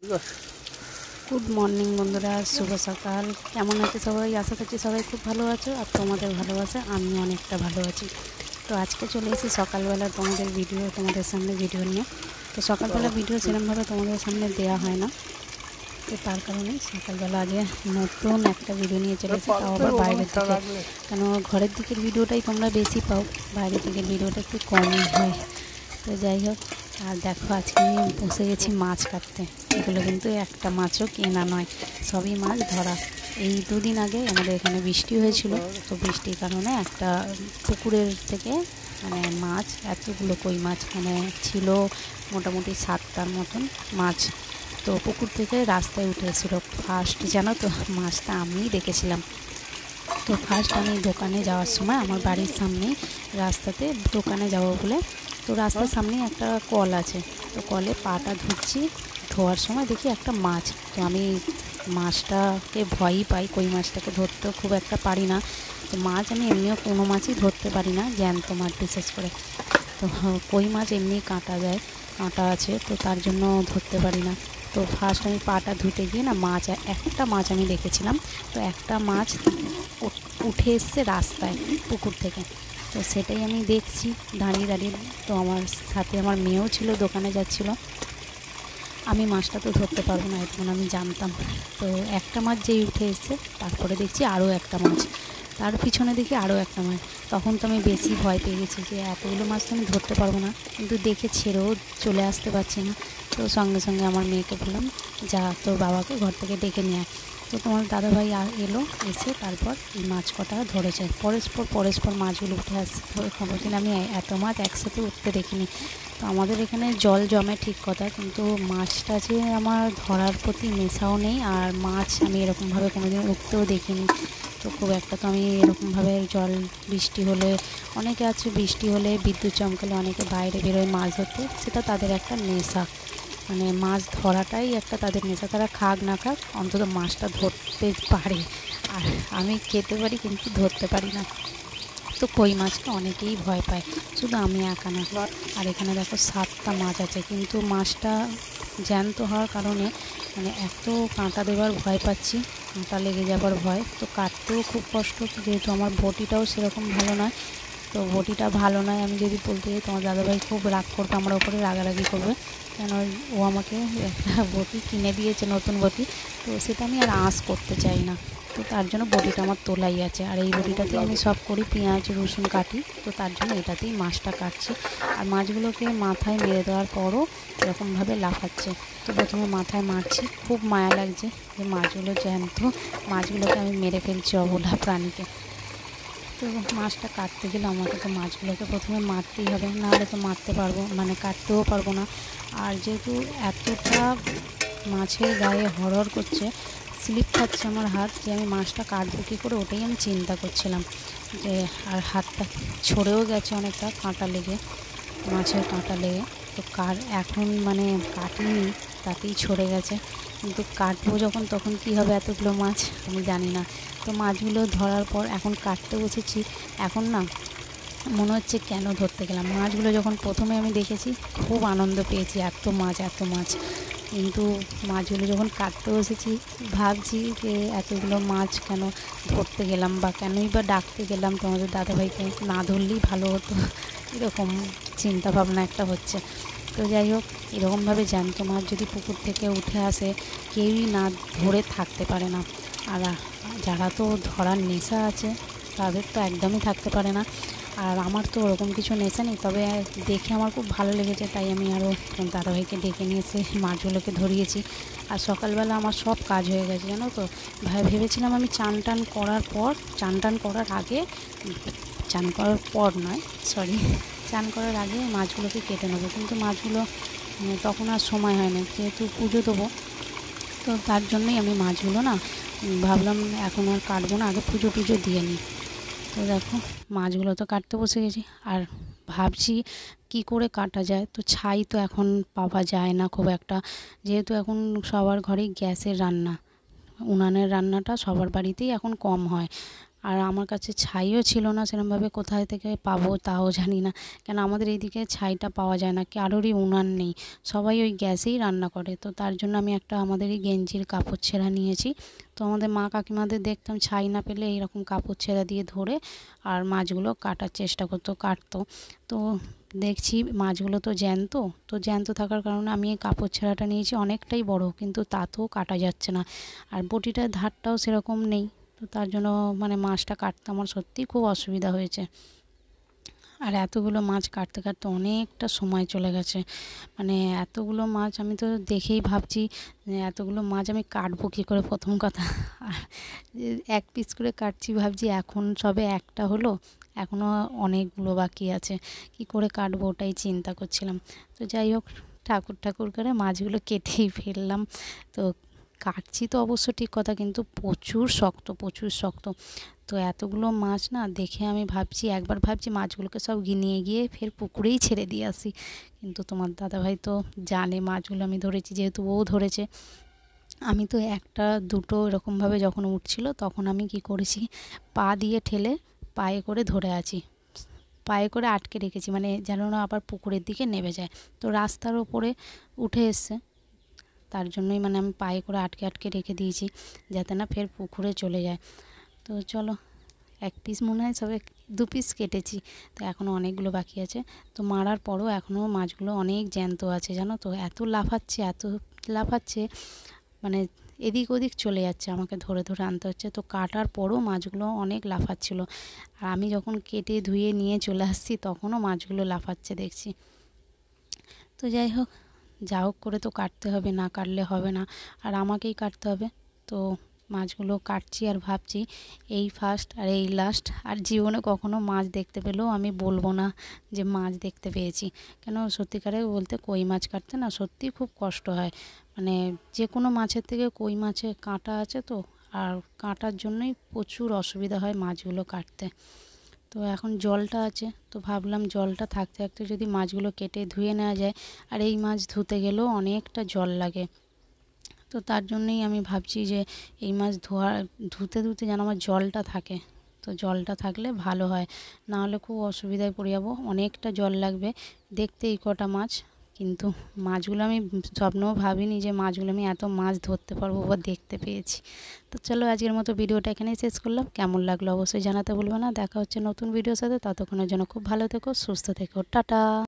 Good morning বন্ধুরা, শুভ সকাল। কেমন আছে সবাই? আশা করছি সবাই খুব ভালো আছো, আর তোমাদের ভালোবাসা আমি অনেকটা ভালো আছি। তো আজকে চলে এসেছি সকালবেলা তোমাদের সামনে ভিডিও নিয়ে। তো সকালবেলা ভিডিও সেরকমভাবে তোমাদের সামনে দেওয়া হয় না, তো তার কারণে সকালবেলা আগে নতুন একটা ভিডিও নিয়ে চলে এসেছি, তাও আবার বাইরের দিকে। কেন ঘরের দিকের ভিডিওটাই তোমরা বেশি পাও, বাইরের দিকের ভিডিওটা একটু কমই হয়। তো যাই হোক, আর দেখো আজকে আমি বসে গেছি মাছ কাটতে। এগুলো কিন্তু একটা মাছও কেনা নয়, সবই মাছ ধরা। এই দুদিন আগে আমাদের এখানে বৃষ্টি হয়েছিল, তো বৃষ্টির কারণে একটা পুকুরের থেকে মাছ, এতগুলো কই মাছ ছিল, মোটামুটি 7টার মতন মাছ। তো পুকুর থেকে রাস্তায় উঠে এসেছিলো। ফার্স্ট জানো তো মাছটা আমিই দেখেছিলাম। তো ফার্স্ট আমি দোকানে যাওয়ার সময় আমার বাড়ির সামনেই রাস্তাতে দোকানে যাব বলে, তো রাস্তার সামনেই একটা কল আছে, তো কলে পাটা ধুচ্ছি, ধোয়ার সময় দেখি একটা মাছ। তো আমি মাছটাকে ভয়ই পাই, কই মাছটাকে ধরতেও খুব একটা পারি না। তো মাছ আমি এমনিও কোনো মাছই ধরতে পারি না, জ্যান্ত মাছ বিশেষ করে। তো কই মাছ এমনি কাঁটা যায়, কাঁটা আছে, তো তার জন্য ধরতে পারি না। তো ফার্স্ট আমি পাটা ধুতে গিয়ে একটা মাছ আমি দেখেছিলাম। তো একটা মাছ উঠে এসছে রাস্তায় পুকুর থেকে। তো সেটাই আমি দেখছি দাঁড়িয়ে দাঁড়িয়ে। তো আমার সাথে আমার মেয়েও ছিল, দোকানে যাচ্ছিল। আমি মাছটা তো ধরতে পারবো না, এখন আমি জানতাম। তো একটা মাছ যেই উঠে এসছে, তারপরে দেখছি আরও একটা মাছ, তার পিছনে দেখি আরও একটা মাছ। তখন তো আমি বেশি ভয় পেয়ে গেছি যে এতগুলো মাছ তো আমি ধরতে পারবো না, কিন্তু দেখে ছেড়েও চলে আসতে পারছি না। তো সঙ্গে সঙ্গে আমার মেয়েকে বললাম, যা তোর বাবাকে ঘর থেকে ডেকে নিয়ে আয়। তো তোমার দাদাভাই এলো, এসে তারপর এই মাছ কটা ধরেছে। পরস্পর মাছগুলো উঠে আসছে। কোনোদিন আমি এত মাছ একসাথে উঠতে দেখিনি। তো আমাদের এখানে জল জমে ঠিক কথা, কিন্তু মাছটা যে আমার ধরার প্রতি নেশাও নেই, আর মাছ আমি এরকমভাবে কোনোদিন উঠতেও দেখিনি। তো খুব একটা তো আমি এরকমভাবে বৃষ্টি হলে, অনেকে আছে বৃষ্টি হলে বিদ্যুৎ চমকালে অনেকে বাইরে বেরোয় মাছ ধরতে, সেটা তাদের একটা নেশা। মাছ ধরাটাই একটা তাদের নেশা, তারা খাক না খাক অন্তত মাছটা ধরতে পারে। আর আমি খেতে পারি কিন্তু ধরতে পারি না। তো কই মাছকে অনেকেই ভয় পায়, শুধু আমি একা না। আর এখানে দেখো 7টা মাছ আছে, কিন্তু মাছটা জ্যান্ত হওয়ার কারণে এত কাঁটা দেওয়ার ভয় পাচ্ছি, কাঁটা লেগে যাবার ভয়। তো কাটতেও খুব কষ্ট, যেহেতু আমার বটিটাও সেরকম ভালো নয়। তো বটিটা ভালো নয়, আমি যদি বলতে যাই তোমার দাদাভাই খুব রাগ করবে, আমার ওপরে রাগারাগি করবে। কেন ও আমাকে একটা বটি কিনে দিয়েছে, নতুন বটি। তো সেটা আমি আর আঁশ করতে চাই না, তো তার জন্য বটিটা আমার তোলাই আছে। আর এই বটিটাতেই আমি সব করি, পেঁয়াজ রসুন কাটি। তো তার জন্য এটাতেই মাছটা কাটছি। আর মাছগুলোকে মাথায় মেরে দেওয়ার পরও এরকমভাবে লাফাচ্ছে। তো প্রথমে মাথায় মারছি, খুব মায়া লাগছে যে মাছগুলো জ্যান্ত, মাছগুলোকে আমি মেরে ফেলছি অবলা প্রাণীকে। তো মাছটা কাটতে গেলে আমাকে তো মাছগুলোকে প্রথমে মারতেই হবে, নাহলে তো কাটতেও পারবো না। আর যেহেতু এতটা মাছের গায়ে হরহর করছে, স্লিপ খাচ্ছে আমার হাত, যে আমি মাছটা কাটবো কী করে, ওটাই আমি চিন্তা করছিলাম। যে আর হাতটা ছড়েও গেছে অনেকটা কাঁটা লেগে, মাছের কাঁটা লেগে। তো এখন কাটিনি, তাতেই ছড়ে গেছে। কিন্তু কাটবো যখন, তখন কী হবে এতগুলো মাছ আমি জানি না। তো মাছগুলো ধরার পর এখন কাটতে বসেছি। এখন না মনে হচ্ছে কেন ধরতে গেলাম। মাছগুলো যখন প্রথমে আমি দেখেছি, খুব আনন্দ পেয়েছি, এত মাছ এত মাছ। কিন্তু মাছগুলো যখন কাটতে বসেছি, ভাবছি যে এতগুলো মাছ কেন ধরতে গেলাম, বা কেনই বা ডাকতে গেলাম তোমাদের দাদাভাইকে, না ধরলেই ভালো হতো, এরকম চিন্তা ভাবনা একটা হচ্ছে। তো যাই হোক, এরকমভাবে জ্যান্ত মাছ যদি পুকুর থেকে উঠে আসে, কেউই না ধরে থাকতে পারে না। আর যারা তো ধরার নেশা আছে, তাদের তো একদমই থাকতে পারে না। আর আমার তো ওরকম কিছু নেশা নেই, তবে দেখে আমার খুব ভালো লেগেছে, তাই আমি আরও দাদাভাইকে ডেকে নিয়ে এসে মাছগুলোকে ধরিয়েছি। আর সকালবেলা আমার সব কাজ হয়ে গেছে জানো তো। ভেবেছিলাম আমি চান টান করার আগে, চান করার পর নয়, সরি, চান করার আগে মাছগুলোকে কেটে নেবো, কিন্তু মাছগুলো তখন আর সময় হয় না, যেহেতু পুজো দেবো। তো তার জন্যই আমি মাছগুলো ভাবলাম এখন আর কাটবো না, আগে পুজো টুজো দিয়ে নিই। তো দেখো মাছগুলো তো কাটতে বসে গেছি, আর ভাবছি কি করে কাটা যায়। তো ছাই তো এখন পাওয়া যায় না খুব একটা, যেহেতু এখন সবার ঘরেই গ্যাসের রান্না, উনানের রান্নাটা সবার বাড়িতেই এখন কম হয়। আর আমার কাছে ছাইও ছিল না সেরকমভাবে, কোথায় থেকে পাবো তাও জানি না, কেন আমাদের এইদিকে ছাইটা পাওয়া যায় না, কারোরই উনান নেই, সবাই ওই গ্যাসেই রান্না করে। তো তার জন্য আমি একটা আমাদেরই গেঞ্জির কাপড় ছেঁড়া নিয়েছি। তো আমাদের মা কাকিমাদের দেখতাম ছাই না পেলে এইরকম কাপড় ছেঁড়া দিয়ে ধরে আর মাছগুলো কাটার চেষ্টা করতো, কাটতো। তো দেখছি মাছগুলো তো জ্যান্ত, তো জ্যান্ত থাকার কারণে আমি এই কাপড় ছেঁড়াটা নিয়েছি, অনেকটাই বড়, কিন্তু তাতেও কাটা যাচ্ছে না, আর বটিটার ধারটাও সেরকম নেই। তো তার জন্য মানে মাছটা কাটতে আমার সত্যিই খুব অসুবিধা হয়েছে। আর এতগুলো মাছ কাটতে কাটতে অনেকটা সময় চলে গেছে, মানে এতগুলো মাছ আমি তো দেখেই ভাবছি এতগুলো মাছ আমি কাটবো কী করে, প্রথম কথা। আর এক পিস করে কাটছি, ভাবছি এখন সবে একটা হলো, এখনও অনেকগুলো বাকি আছে, কি করে কাটবো ওটাই চিন্তা করছিলাম। তো যাই হোক, ঠাকুর ঠাকুর করে মাছগুলো কেটেই ফেললাম। তো কাটছি তো অবশ্য ঠিক কথা, কিন্তু প্রচুর শক্ত, প্রচুর শক্ত। তো এতগুলো মাছ না দেখে আমি ভাবছি, একবার ভাবছি মাছগুলোকে সব নিয়ে গিয়ে ফের পুকুরেই ছেড়ে দিয়ে আসি, কিন্তু তোমার দাদাভাই তো জানে মাছগুলো আমি ধরেছি, যেহেতু ও ধরেছে। আমি তো একটা দুটো এরকমভাবে যখন উঠছিল তখন আমি কি করেছি, পা দিয়ে ঠেলে পায়ে করে ধরে আছি, পায়ে করে আটকে রেখেছি, মানে যেন না আবার পুকুরের দিকে নেমে যায়। তো রাস্তার ওপরে উঠে এসছে, তার জন্যই মানে আমি পায়ে করে আটকে আটকে রেখে দিয়েছি, যাতে না ফের পুকুরে চলে যায়। তো চলো, এক পিস মনে হয় সবে 2 পিস কেটেছি, তো এখনও অনেকগুলো বাকি আছে। তো মারার পরও এখনও মাছগুলো অনেক জ্যান্ত আছে, জানো তো, এত লাফাচ্ছে, এত লাফাচ্ছে, মানে এদিক ওদিক চলে যাচ্ছে, আমাকে ধরে ধরে আনতে হচ্ছে। তো কাটার পরও মাছগুলো অনেক লাফাচ্ছিল, আর আমি যখন কেটে ধুয়ে নিয়ে চলে আসছি তখনও মাছগুলো লাফাচ্ছে দেখছি। তো যাই হোক, যা হোক করে তো কাটতে হবে, না কাটলে হবে না, আর আমাকেই কাটতে হবে। তো মাছগুলো কাটছি আর ভাবছি এই ফার্স্ট আর এই লাস্ট, আর জীবনে কখনো মাছ দেখতে পেলেও আমি বলবো না যে মাছ দেখতে পেয়েছি। কেন সত্যিকারে বলতে কই মাছ কাটতে না সত্যিই খুব কষ্ট হয়, মানে যে কোনো মাছের থেকে কই মাছে কাঁটা আছে, তো আর কাঁটার জন্যই প্রচুর অসুবিধা হয় মাছগুলো কাটতে। তো এখন জলটা আছে, তো ভাবলাম জলটা থাকতে থাকতে যদি মাছগুলো কেটে ধুয়ে নেওয়া যায়, আর এই মাছ ধুতে গেলেও অনেকটা জল লাগে। তো তার জন্যই আমি ভাবছি যে এই মাছ ধুতে ধুতে যেন আমার জলটা থাকে, তো জলটা থাকলে ভালো হয়, না হলে খুব অসুবিধায় পড়ে যাবো, অনেকটা জল লাগবে দেখতে এই কটা মাছ। কিন্তু মাছগুলো আমি স্বপ্নেও ভাবিনি যে মাছগুলো আমি এত মাছ ধরতে পারবো বা দেখতে পেয়েছি। তো চলো, আজকের মতো ভিডিওটা এখানেই শেষ করলাম, কেমন লাগলো অবশ্যই জানাতে ভুলবে না। দেখা হচ্ছে নতুন ভিডিওর সাথে, ততক্ষণের জন্য খুব ভালো থেকো, সুস্থ থেকো, টাটা।